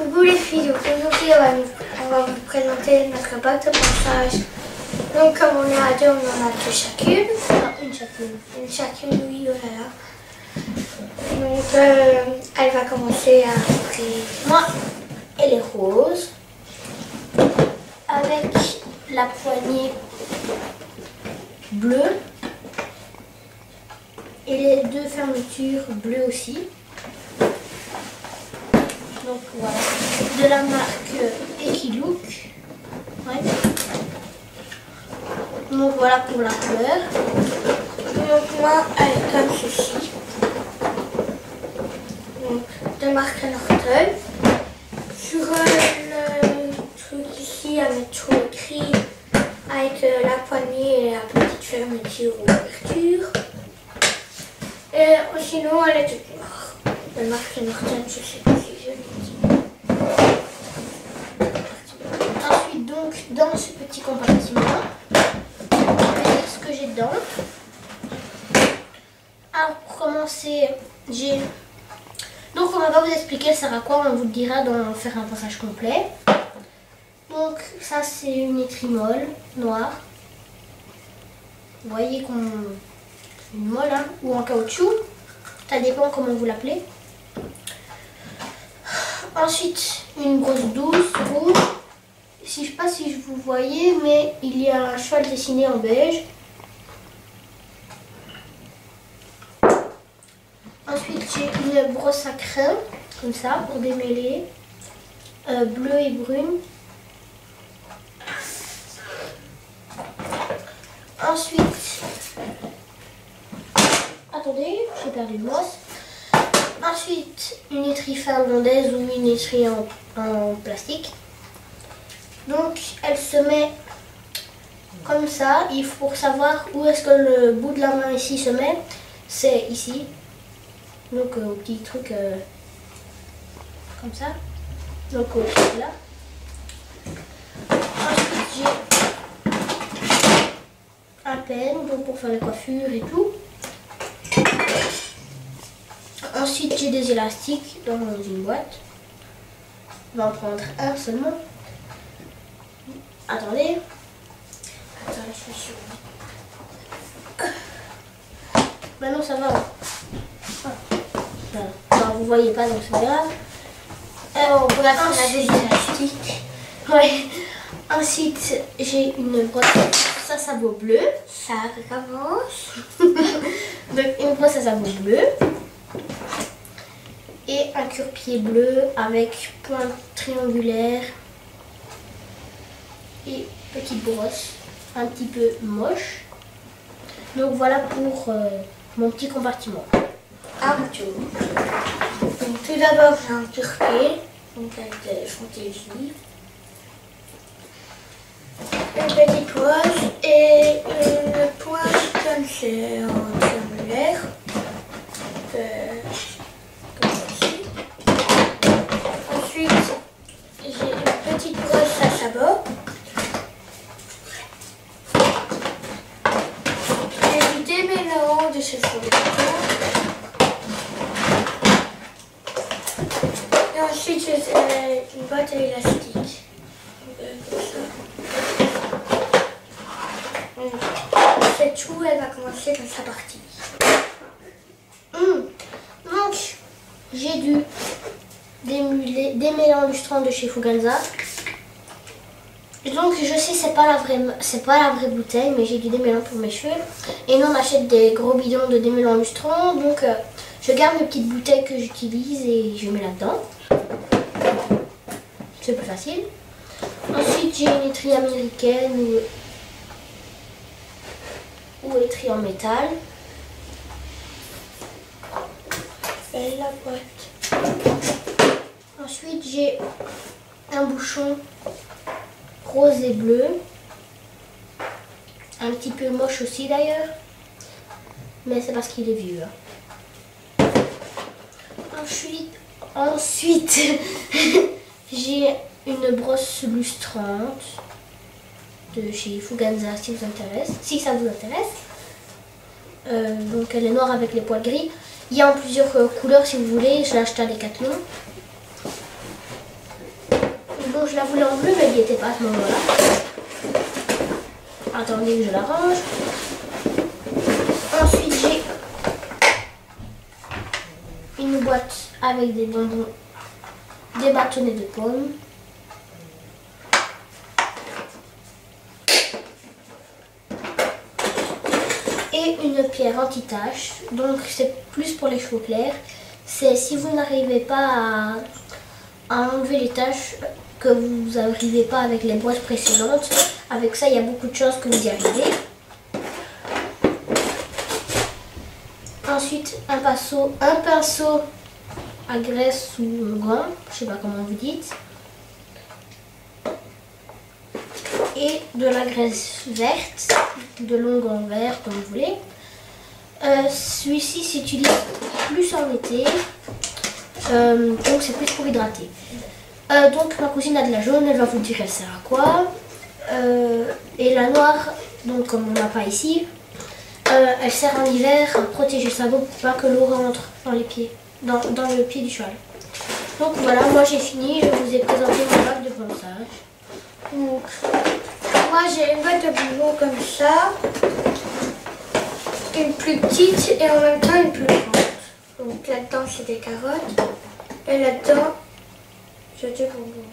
Coucou les filles, donc aujourd'hui on va vous présenter notre boîte de ponçage. Donc comme on est à deux, on en a deux chacune. Non, une chacune. Une chacune, oui, voilà. Donc elle va commencer à ouvrir. Moi, elle est rose. Avec la poignée bleue. Et les deux fermetures bleues aussi. Donc voilà. De la marque Ekilook. Ouais. Donc voilà pour la couleur. Donc moi, elle est comme ceci. Donc de marque Norton. Sur le truc ici, elle met tout écrit avec la poignée et la petite fermeture ou ouverture. Et sinon, elle est toute noire. De marque Norton, je sais pas si je l'ai dit. Ensuite, donc, dans ce petit compartiment, je vais dire ce que j'ai dedans. Alors, pour commencer, j'ai... Donc, on va pas vous expliquer ça sert à quoi, on vous le dira dans faire un passage complet. Donc, ça, c'est une étrie molle, noire. Vous voyez qu'on... une molle, hein, ou en caoutchouc. Ça dépend comment vous l'appelez. Ensuite, une brosse douce, rouge. Je sais pas si vous voyez, mais il y a un cheval dessiné en beige. Ensuite, j'ai une brosse à crin, comme ça, pour démêler, bleue et brune. Ensuite, attendez, j'ai perdu une brosse. Ensuite, une étrie finlandaise ou une étrie en plastique. Donc, elle se met comme ça. Il faut pour savoir où est-ce que le bout de la main ici se met. C'est ici. Donc, au petit truc comme ça. Donc, au là. Ensuite, j'ai un peigne donc pour faire les coiffures et tout. Ensuite, j'ai des élastiques dans une boîte. On va en prendre un seulement. Attendez. Attends, je suis sûre. Maintenant, ça va. Non, vous voyez pas, donc c'est pas grave. Bref, on a des élastiques. Ouais. Ensuite, j'ai une brosse à sabot bleu. Ça recommence. Donc, une brosse à sabot bleu. Et un cure-pied bleu avec pointe triangulaire. Et petite brosse. Un petit peu moche. Donc, voilà pour mon petit compartiment. Arthur. Donc tout d'abord, j'ai un cure-pied. Donc avec des fantaisies. Une petite brosse et une pointe comme c'est en triangulaire. Comme ceci. Ensuite, j'ai une petite brosse à sabot. J'ai du démêlant de chez Foucault. Et ensuite, j'ai une boîte à élastique. Comme ça. C'est tout, elle va commencer dans sa partie. Donc, j'ai du démêlant lustrant de chez Fuganza. Donc, je sais, c'est pas la vraie bouteille, mais j'ai du démêlant pour mes cheveux. Et nous, on achète des gros bidons de démêlant lustrant. Donc, je garde mes petites bouteilles que j'utilise et je mets là-dedans. C'est plus facile. Ensuite, j'ai une étrie américaine ou étrie en métal. Et la boîte. Ensuite, j'ai un bouchon rose et bleu. Un petit peu moche aussi d'ailleurs. Mais c'est parce qu'il est vieux. Hein. Ensuite j'ai une brosse lustrante de chez Fuganza si ça vous intéresse. Donc elle est noire avec les poils gris. Il y a en plusieurs couleurs si vous voulez. Je l'ai acheté à Decathlon. Donc je la voulais en bleu, mais elle n'y était pas à ce moment-là. Attendez que je la range. Ensuite, j'ai une boîte avec des bonbons, des bâtonnets de pommes. Et une pierre anti-tache. Donc c'est plus pour les cheveux clairs. C'est si vous n'arrivez pas à enlever les taches, que vous n'arrivez pas avec les boîtes précédentes. Avec ça, il y a beaucoup de chances que vous y arrivez. Ensuite, un pinceau à graisse ou gant, je sais pas comment vous dites. Et de la graisse verte, de longue en vert comme vous voulez. Celui-ci s'utilise plus en été, donc c'est plus pour hydrater. Donc ma cousine a de la jaune, elle va vous dire elle sert à quoi. Et la noire, donc comme on n'a pas ici, elle sert en hiver à protéger sa peau pour pas que l'eau rentre dans les pieds, dans le pied du cheval. Donc voilà, moi j'ai fini, je vous ai présenté mon bac de ponçage. Donc, moi j'ai une boîte de bonbons comme ça, une plus petite et en même temps une plus grande. Donc là-dedans c'est des carottes et là-dedans j'ai des bonbons.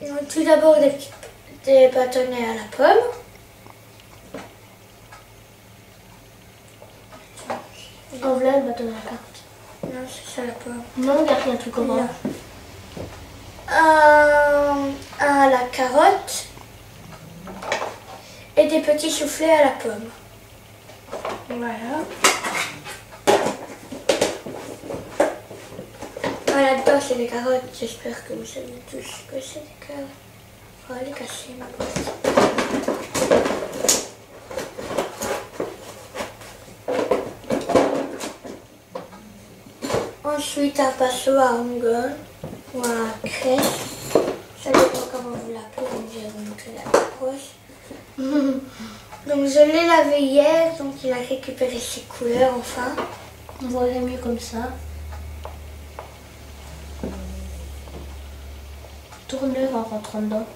Donc tout d'abord des bâtonnets à la pomme. En voilà le bâtonnet à la carte. Non, c'est ça la pomme. Non, regarde, il y a un truc au bas. Un à la carotte et des petits soufflets à la pomme. Voilà. Voilà, dedans c'est des carottes. J'espère que vous savez tous que c'est des carottes. Oh, elle est cassée ma boîte. Ensuite, un pinceau à onguent ou à crêpe. Ça dépend comment vous l'appelez, donc je vais vous montrer la brosse. Donc je l'ai lavé hier, donc il a récupéré ses couleurs enfin. On voit mieux comme ça. Tourne-le en rentrant dedans.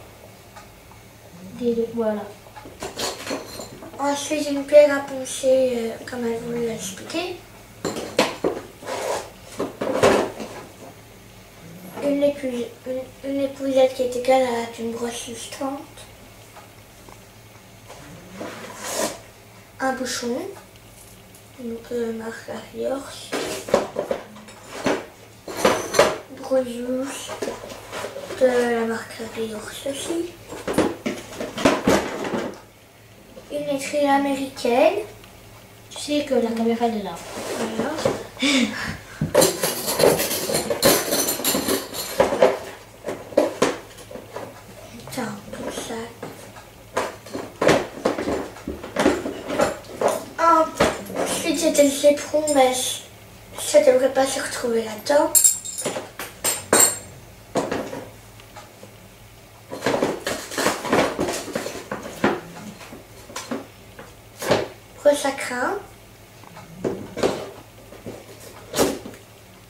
Voilà. Ensuite, une pierre à poncer, comme elle vous l'a expliqué. Une épousette qui est égale à une brosse lustrante. Un bouchon, donc marque Ariors. Brouillous de la marque Ariors aussi. Une étrille américaine. Tu sais que la caméra elle est là. Voilà. Tout ça. Ensuite c'était le citron, mais ça ne devrait pas se retrouver là-dedans. Brosse à crin.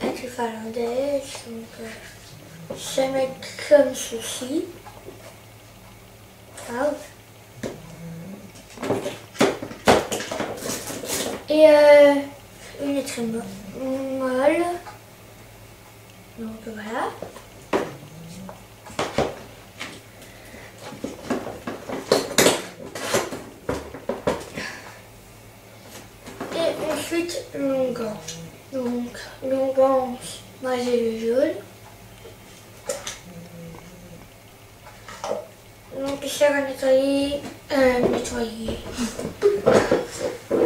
Avec le finlandaise, donc ça met comme ceci. Ah. Et une étrille molle. Donc voilà. Et ensuite l'onguent. Donc l'onguent, moi j'ai le jaune. Donc il sert à nettoyer,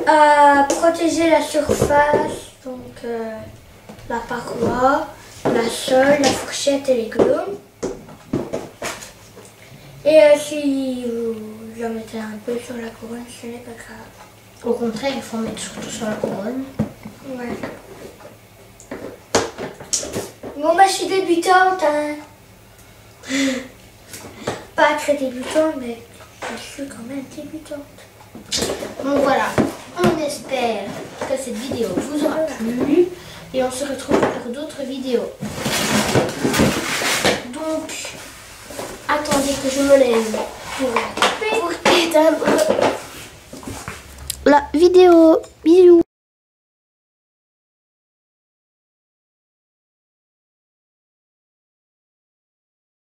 à protéger la surface, donc la paroi, la sole, la fourchette et les glumes. Et si vous en mettez un peu sur la couronne, ce n'est pas grave. Au contraire, il faut en mettre surtout sur la couronne. Ouais. Bon bah je suis débutante, hein. Pas très débutante, mais je suis quand même débutante. Donc voilà, on espère que cette vidéo vous aura plu. et on se retrouve pour d'autres vidéos. Donc, attendez que je me lève pour éteindre la vidéo. Bisous.